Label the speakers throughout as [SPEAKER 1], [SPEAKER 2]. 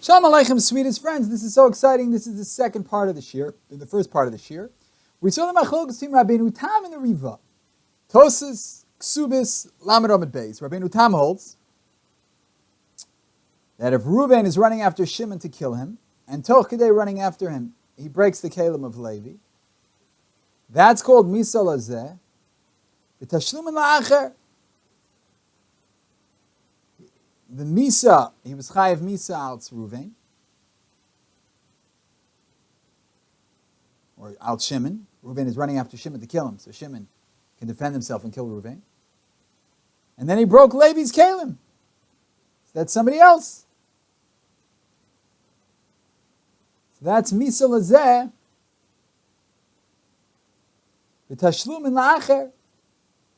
[SPEAKER 1] Shalom Aleichem, sweetest friends. This is so exciting. This is the second part of the shir, the first part of the shir. We saw the machlokes between Rabbeinu Tam and the Riva. Tosas, Ksubos, Lamed Amud Beis. Rabbeinu Tam holds that if Reuven is running after Shimon to kill him, and Toch Kedei running after him, he breaks the Kalim of Levi. That's called Misah La-zeh. Vi-tashlumin La-acher. The Misah, he was chayav Misah out Reuven, or out Shimon. Reuven is running after Shimon to kill him, so Shimon can defend himself and kill Reuven. And then he broke Levi's Kalim. So that's somebody else. So that's Misah La-zeh. Vi-tashlumin La-acher.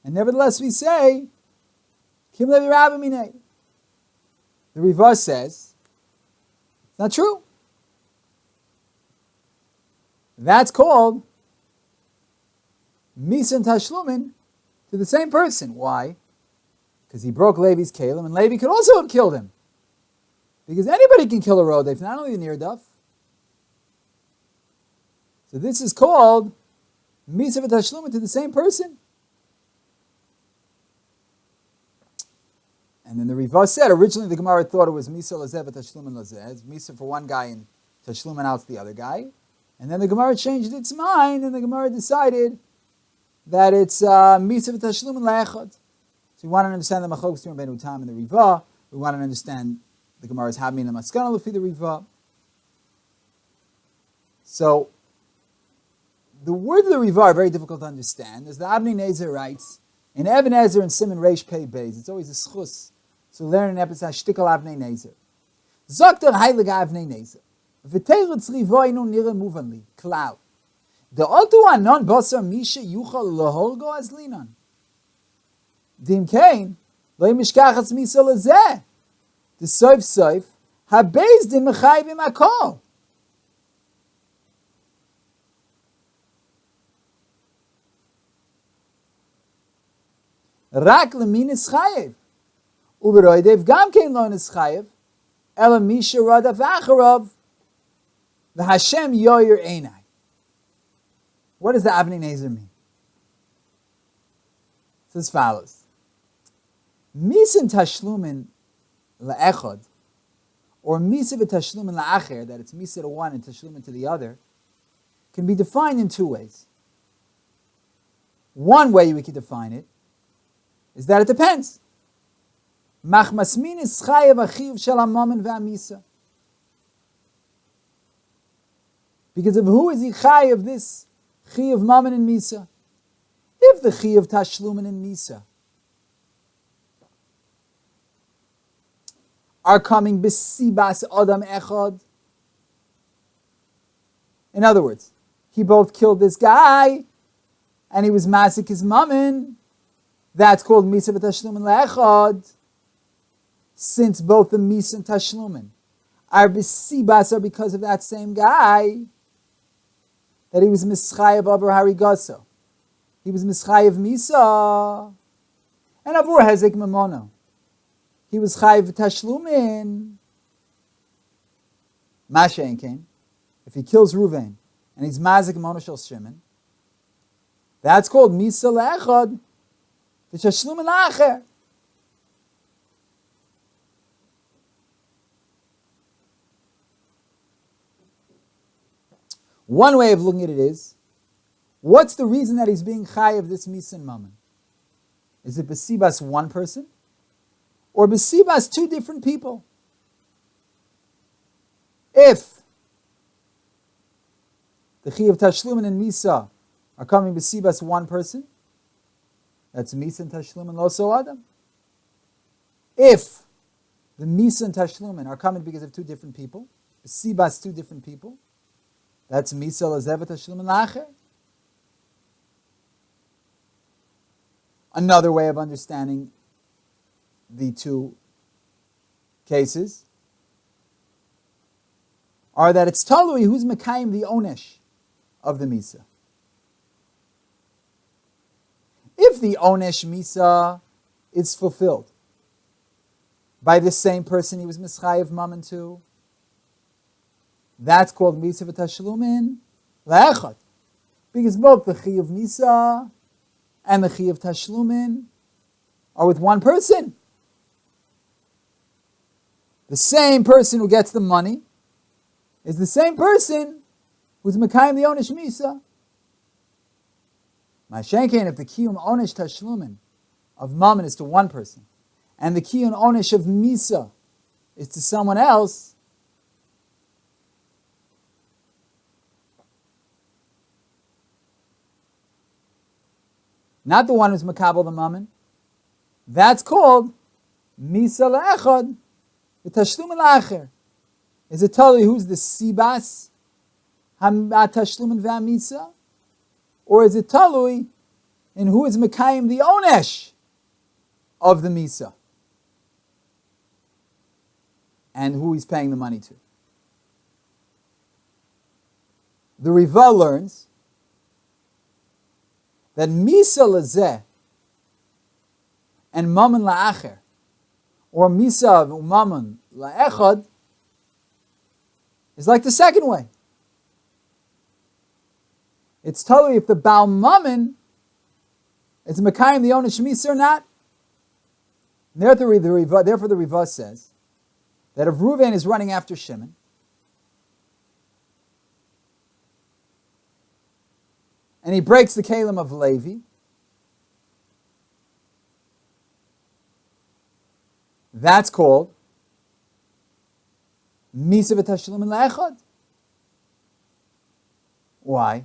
[SPEAKER 1] And nevertheless we say, Kim Levi Rabbi Minei. The Riva says, it's not true. That's called Misah and Tashlumin to the same person. Why? Because he broke Levi's Kalim, and Levi could also have killed him. Because anybody can kill a Rodef, not only the Nirdaf. So this is called Misah and Tashlumin to the same person. And then the Riva said, originally the Gemara thought it was Misah La-zeh vi-tashlumin La-zeh. It's Misah for one guy and Tashlumin out the other guy. And then the Gemara changed its mind, and the Gemara decided that it's Misah vi-tashlumin La-echad. So we want to understand the machlokes between Rabbeinu Tam and the Riva. We want to understand the Gemara's Habmin and Maskana Lefi the Riva. So the words of the Riva are very difficult to understand. As the Avnei Nezer writes, in Even Ezer and Simon Reish Pei Beis, it's always a schus to learn an episode Shtikal Avnei Nezer. Zokter Heilige Avnei Nezer. V'teirutz Rivoinu nira muvanli. Klau. The Altu Anon Basar Misha Yuchal Lahorgo Azlinon. Dim Kain Lo Mishkachatz Misah La-zeh. The Soif Habeis Din Mechayvim Akol. Rak lemin is chayev. Uberoidev gam kein lo is chayev. Ela misha radaf acharov. V'Hashem yoyer einai. What does the Avnei Nezer mean? It's as follows. Misah tashlumin la'echad, or Misah v'tashlumin la'acher, that it's Misah to one and tashlumin to the other, can be defined in two ways. One way we can define it is that it depends. Machmasmin is chayev achiv shel hamamen ve'amisa. Because of who is he chayev this chiv mammon and misa? If the chiv tashlumin and misa are coming besibas adam echad, in other words, he both killed this guy and he was masik his mammon. That's called Misah v'tashlumin la'echad. Since both the Misah and Tashlumin are b'sibas, are because of that same guy, that he was mischayev over harigaso. He was mischayev Misah. And avur hezek memono. He was chayev v'tashlumin. Masha enkein. If he kills Reuven and he's mazik memono shel Shimon, that's called Misah la'echad. Vi-tashlumin La-acher. One way of looking at it is, what's the reason that he's being chai of this Misah and Mammon? Is it besibas one person? Or besibas two different people? If the chi of Tashlumin and Misah are coming besibas one person, that's Misah and Tashlumin Loso Adam. If the Misah and Tashlumin are coming because of two different people, Sibas two different people, that's Misah La-zeh vi-tashlumin La-acher. Another way of understanding the two cases are that it's Talui who's Mekayim the Onesh of the Misah. If the Onesh Misah is fulfilled by the same person he was Mischayev Mammon to, That's called Misah Vi-tashlumin La-echad. Because both the Chi of Misah and the Chi of Tashlumin are with one person. The same person who gets the money is the same person who's Mekayim the Onesh Misah. Ma'ashenkein, if the Kiyum Onesh Tashlumin of Mammon is to one person, and the Kiyum Onesh of Misah is to someone else, not the one who's Makabel the Mammon, that's called Misah Le'echad, Vi-tashlumin La'acher. Is it totally who's the Ksubos, Ha-tashlumin Va-Misah? Or is it talui in who is Mekayim the Onesh of the Misah? And who he's paying the money to? The Riva learns that Misah La-zeh and Mammon La'acher, or Misah Mammon La'echad, is like the second way. It's totally if the Baal Mammon is Mekayim the Onesh Misah or not. Therefore the Riva says that if Reuven is running after Shimon, and he breaks the Kalim of Levi, that's called Misah Vi-tashlumin La-echad. Why?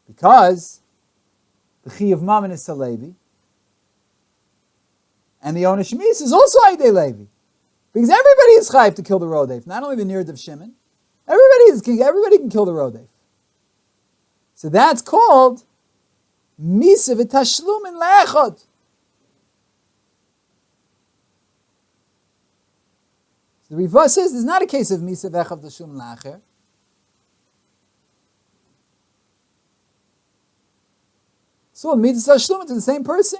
[SPEAKER 1] Because the Chi of Mammon is to Levi, and the Onesh Misah is also Aidei Levi. Because everybody is chayv to kill the Rodef, not only the Nird of Shimon. Everybody can kill the Rodef. So that's called Misah Vi-tashlumin La-echad. The Riva says there's not a case of Misah Vi-tashlumin La-acher. So Misah Tashlumin to the same person,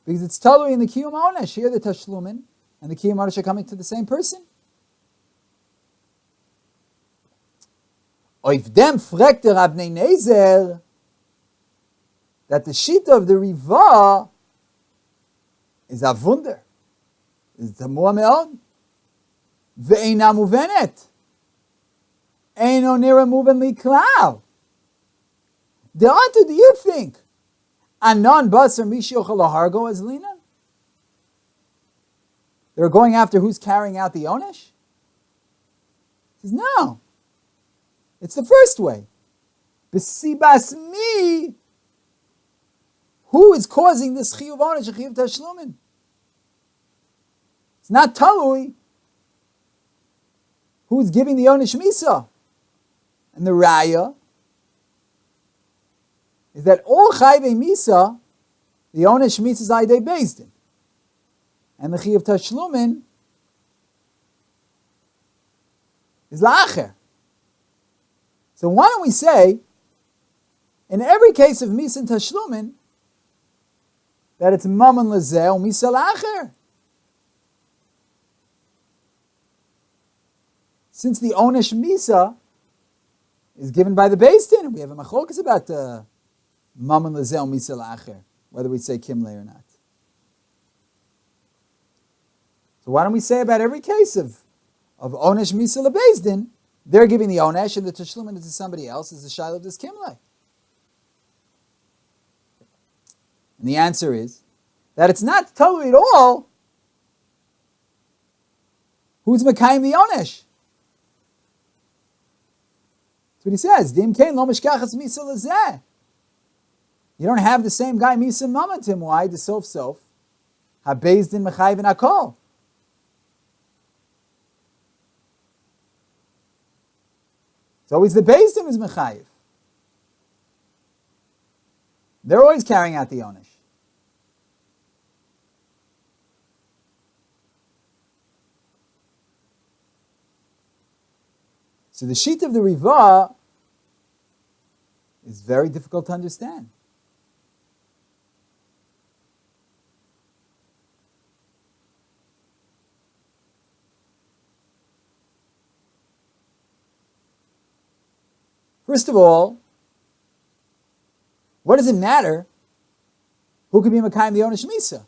[SPEAKER 1] because it's Talui in the Kiyum Onesh. Here the Tashlumin and the Kiyum Onesh are coming to the same person. Oif dem fragt der Avnei Nezer that the sheet of the Riva is a wunder, is tamua me'od, ve'eina muvenet, eino nira muven li klal. Do you think Anon basar mishiochel lahargo as lina? They're going after who's carrying out the onesh? He says, no. It's the first way. B'sibas mi. Who is causing this chiyuv onesh and chiyuv tashlumin? It's not talui. Who's giving the onesh misah? And the raya is that all chayvei misah, the onesh misah is aidei bezdin, and the chiyuv tashlumin is la'acher. So why don't we say, in every case of misah and tashlumin, that it's mammon La-zeh or misah la'acher? Since the onesh misah is given by the bezdin, and we have a machlokes about mammon La-zeh or misah la'acher, whether we say kimle or not. So why don't we say about every case of onesh misah lebezdin, they're giving the onesh and the tashlumin to somebody else is the shiloh of this kimle? And the answer is that it's not totally at all who's mekayim the onesh. That's what he says. Dim kein lo mishkachas misah La-zeh. You don't have the same guy misah and mammon to him. Why? The sof ha-bezdin mechayiv and hakol. It's always the bezdin who's mechayiv. They're always carrying out the onesh. So the sheet of the Riva is very difficult to understand. First of all, what does it matter who could be Mekayim the Onesh Misah?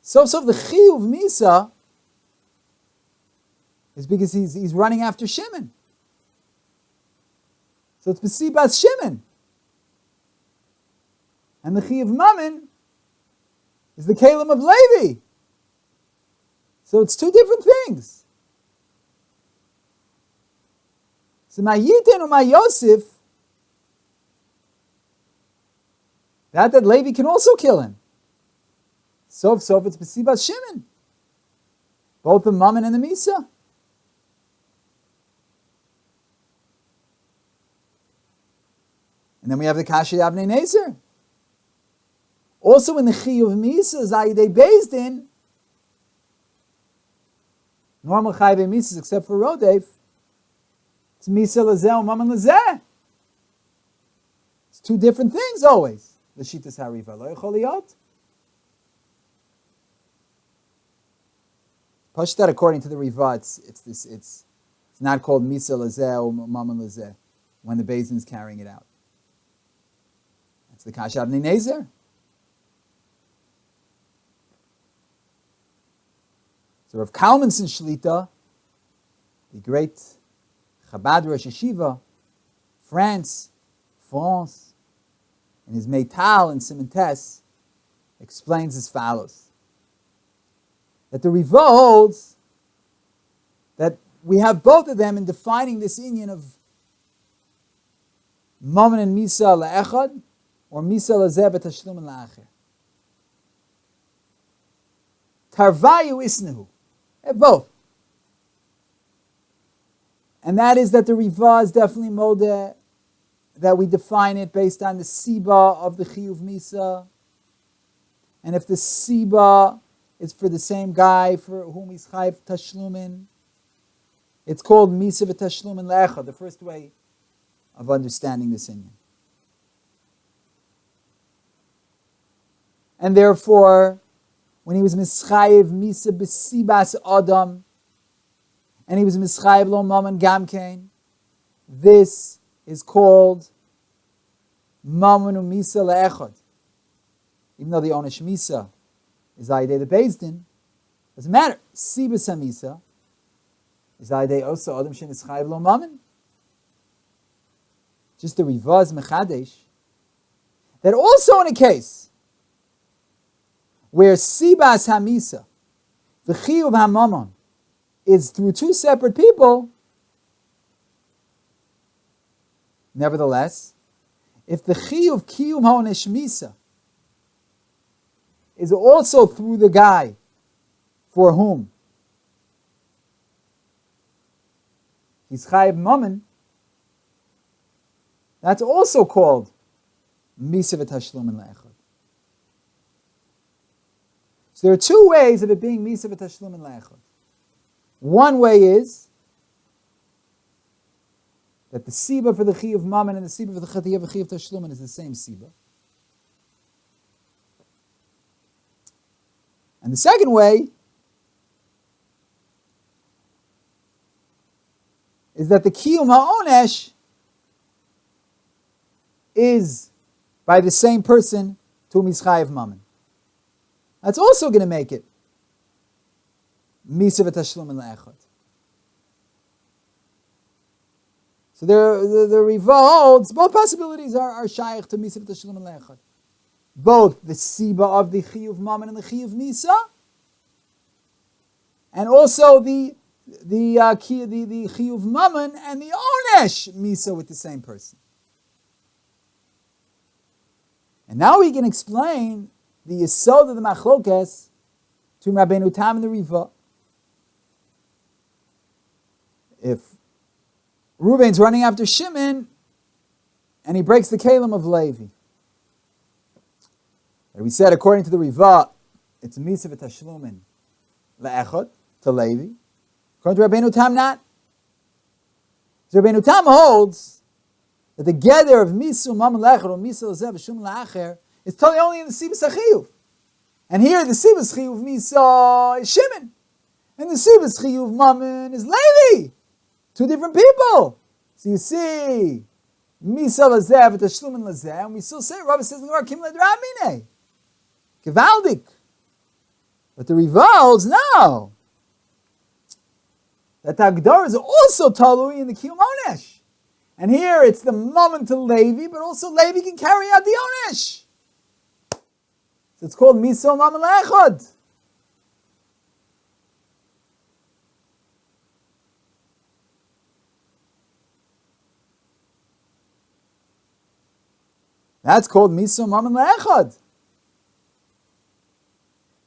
[SPEAKER 1] So the Chiyuv Misah is because he's running after Shimon. So it's B'sibas Shimon. And the Chiyuv Mammon is the Kalim of Levi. So it's two different things. So my Yiten or my Yosef, that Levi can also kill him. So it's B'sibas Shimon. Both the Mammon and the Misah. And then we have the Kasha Yavnei Nezer. Also in the Chiyuv Misah, Zayidei Bezdin, normal Chayvei Misahs except for Rodef, it's Misah La-zeh or Mammon La-zeh. It's two different things always. The Shitas Hariva. Lo yechol liyot. Pashtat, according to the Riva, it's not called Misah La-zeh or Mammon La-zeh when the Bezdin is carrying it out. That's the Kasha Avnei Nezer. So Rav Kalman's in Shlita, the great Chabad Rosh Yeshiva, France, in his Meital and Simentes, explains as follows. That the Riva holds that we have both of them in defining this union of Mammon and Misah la'echad, or Misah La-zeh Vi-tashlumin la'acher. Tarvayu isnehu. Both. And that is that the Riva is definitely modeh, that we define it based on the Siba of the Chiyuv Misah. And if the Siba is for the same guy for whom he's Chayiv Tashlumin, it's called Misah Vi-tashlumin la'echad, the first way of understanding this inyan. And therefore, when he was mischayev Misah b'sibas Adam, and he was mischayev lo Mammon gamkein, this is called Mammon Misah la'echad. Even though the Onesh Misah is Ayidei the Bezdin, doesn't matter. Sibas HaMisah is Ayidei also Adam shen mischayev lo Mammon. Just the Rivaz Mechadesh, that also in a case where Sibas HaMisah, the Chiyuv HaMammon, is through two separate people, nevertheless, if the Chiyuv Kiyum HaOnesh Misah is also through the guy for whom he's Chayiv Mammon, that's also called Misah Vi-tashlumin la'echad. So there are two ways of it being Misah Vi-tashlumin la'echad. One way is that the Siba for the Chiyuv Mammon and the Siba for the Chiyuv Tashlumin is the same Siba. And the second way is that the Kiyum HaOnesh is by the same person to whom he's Chayiv Mammon. That's also going to make it Misah Vi-tashlumin la'echad. So the Riva holds both possibilities are shaykh to Misah Vi-tashlumin la'echad. Both the Siba of the Chiyuv Mammon and the Chiyuv Misah, and also the Chiyuv Mammon and the Onesh Misah with the same person. And now we can explain the Yesod of the Machlokes between Rabbeinu Tam and the Riva. If Reuven's running after Shimon and he breaks the Kalim of Levi, and we said according to the Riva, it's Misah Vi-tashlumin la'echad to Levi. According to Rabbeinu Tam, not. So Rabbeinu Tam holds that the gather of Misah Mammon la'echad or Misah La-zeh v'shum la'acher is totally only in the Sibas HaChiyuv. And here the Sibas Chiyuv Misah is Shimon. And the Sibas Chiyuv Mammon is Levi. Two different people. So you see, Misah La-zeh Vi-tashlumin La-zeh, and we still say, Rabbi says, Kim Le-drabmine. Gevaldik. But the Rivalds, no. That the Agdar is also talui in the Kiyum Onesh. And here it's the moment to Levi, but also Levi can carry out the Onesh. So it's called Misah Mammon Le'echad. That's called Misah Mammon Le'echad.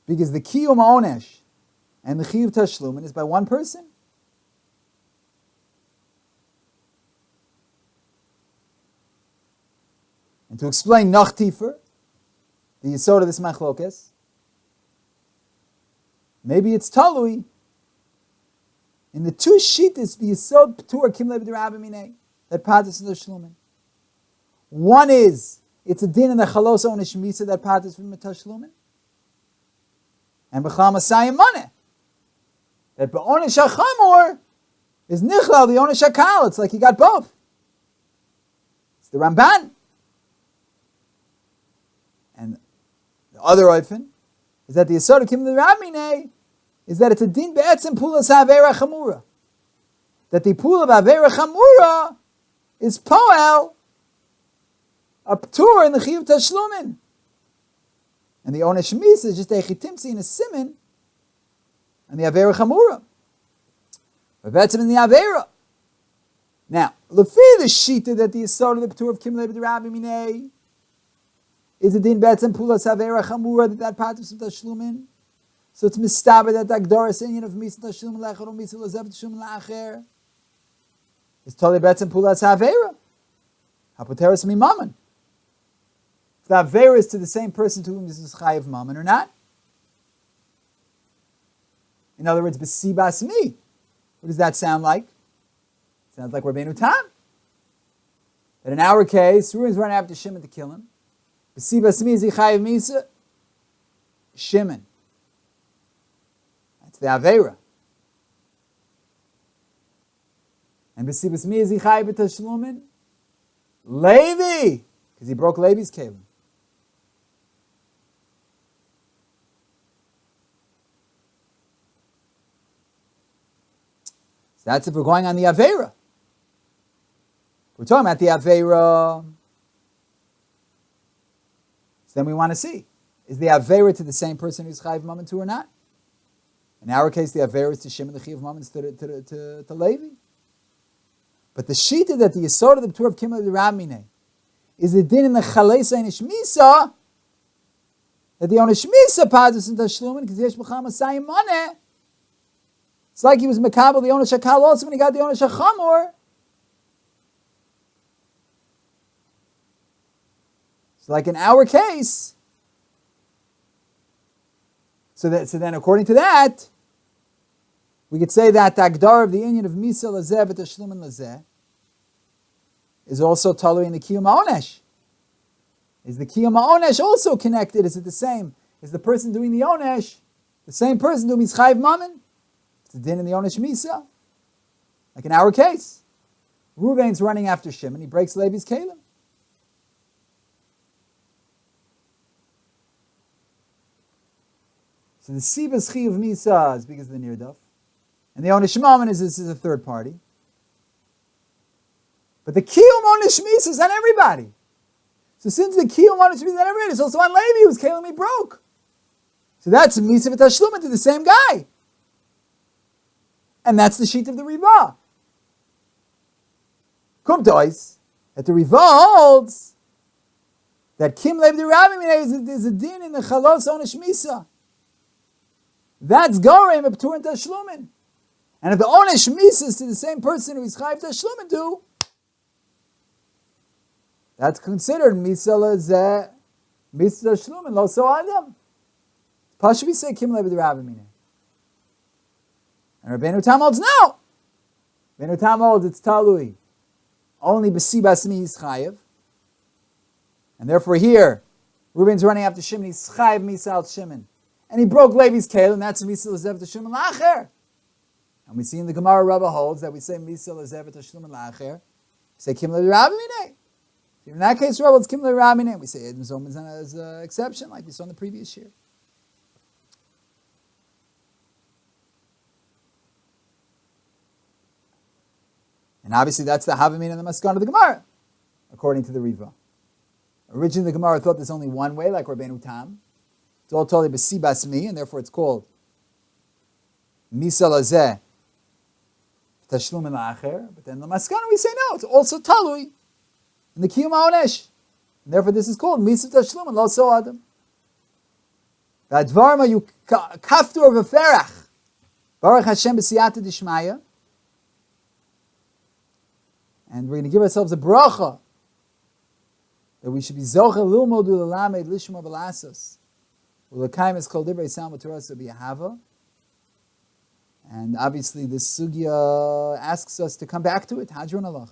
[SPEAKER 1] Because the Kiyum Onesh and the Vi-tashlumin is by one person. And to explain Nach Tifer, the Yisod of this Machlokes, maybe it's Talui in the two Shittas, the Yisod P'tur Kim Lev D'Rabbi that Patas and Tashlumin. One is, it's a din in the Chalos Onesh Misah that Patas from Tashlumin. And B'chal Masayim Maneh, that B'onesh HaChamor is Nichlal, the Onesh HaKal. It's like he got both. It's the Ramban. And the other oifen is that the Yisod of Kim L'Rabminei is that it's a din be'etzem pulas ha'avera chamura. That the pool of avera chamura is poel, a p'tur in the chiyuv tashlumin. And the onesh misah is just a chitimsi in a simin, and the avera chamura. But be'etzem in the avera. Now, lefi the shita that the Yisod of the p'tur of Kim L'Rabminei is a din betzem pulas havera chamura that patus of tashlumin. So it's mistaber that the Agdoras Inyan of Misah tashlumin lechad or Misah La-zeh tashlumin lacher is totally betzem pulas havera. Hapoteres mi mammon. If the havera is to the same person to whom this is chayiv mammon or not. In other words, b'sibas mi. What does that sound like? It sounds like Rabbeinu Tam. That in our case, Reuven's running after Shimon to kill him. B'sibas mi zichayiv misa, Shimon. That's the Avera. And b'sibas mi zichayiv b'tashlumin, Levi, because he broke Levi's kelim. So that's if we're going on the Avera. We're talking about the Avera. So then we want to see, is the Avera to the same person who's Chayiv Mammon to or not? In our case, the Avera is to Shimon, the Chayiv Mammon is to Levi. But the Shita that the Yisod of the P'tur of Kim L'Rabminei is the din in the Chaleis Einish Misah, that the Onesh Misah Padus and Tashlumin, because Yesh B'chal Masayim Maneh. It's like he was Mekabel, the Onesh HaKal also when he got the Onesh HaChamor. Like in our case, so then according to that, we could say that the Agdar of the Inyan of Misah La-zeh Vi-tashlumin La-zeh is also talui in the Kiyum HaOnesh. Is the Kiyum HaOnesh also connected? Is it the same? Is the person doing the Onesh the same person doing his Chayiv Mammon? It's the din in the Onesh Misah. Like in our case, Reuven's running after Shimon, he breaks Levi's kelim. So the Sibas Chi of Misah is because of the Nirdaf. And the Onesh Mammon is a third party. But the Kiyum Onesh Misah is on everybody. So since the Kiyum Onesh Misah is on everybody, it's also on Levi whose kelim he broke. So that's Misah Vi-tashlumin to the same guy. And that's the sheet of the Riva. Kumtois, that the Riva holds that Kim Lev D'Rabbi is a din in the Chalos Onesh Misah. That's Gorem of P'tur and Tashlumin. And if the Onesh Misah is to the same person who is Chayiv Tashlumin to, that's considered Misah La-zeh, Misah Tashlumin, Lo So Adam. Pashavi say Kim Lev D'Rabbi. And Rabbeinu Tam holds no. Rabbeinu Tam holds it's Talui. Only B'sibas Mi is Chayiv. And therefore here, Reuven's running after Shimon, he's Chayiv Misah al Shimon. And he broke Levi's kelim, and that's Misah La-zeh tashlumin lacher. And we see in the Gemara Rabbah holds that we say Misah La-zeh tashlumin lacher say Kim L'Rabimine. In that case, Rabbi, it's Kim L'Rabimine. We say Edom Zoman as an exception, like we saw in the previous year. And obviously that's the Havamina and the Maskan of the Gemara, according to the Riva. Originally the Gemara thought there's only one way, like Rabbeinu Tam. It's all totally b'si basmi, and therefore it's called Misah La-zeh, Vi-tashlumin La-acher. But then the Maskana we say no, it's also talui in the Kiyum HaOnesh. And therefore this is called Misah Vi-tashlumin Lo-so Adam. V'advarma yu kaftur v'ferach Baruch Hashem b'siyata d'shmaya. And we're going to give ourselves a bracha that we should be zocher lilmod u'lelamed lishma v'lasos u'lekayim es kol divrei Salmo Torah so be a hava. And obviously this sugya asks us to come back to it. Hadron alach.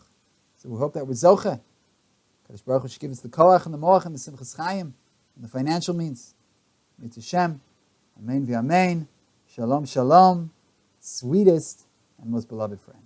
[SPEAKER 1] So we hope that we're zocher. Kadosh Baruch Hu should give us the koach and the moach and the simchas chayim and the financial means. Mitzvah Shem. Amen v'amen. Shalom shalom. Sweetest and most beloved friend.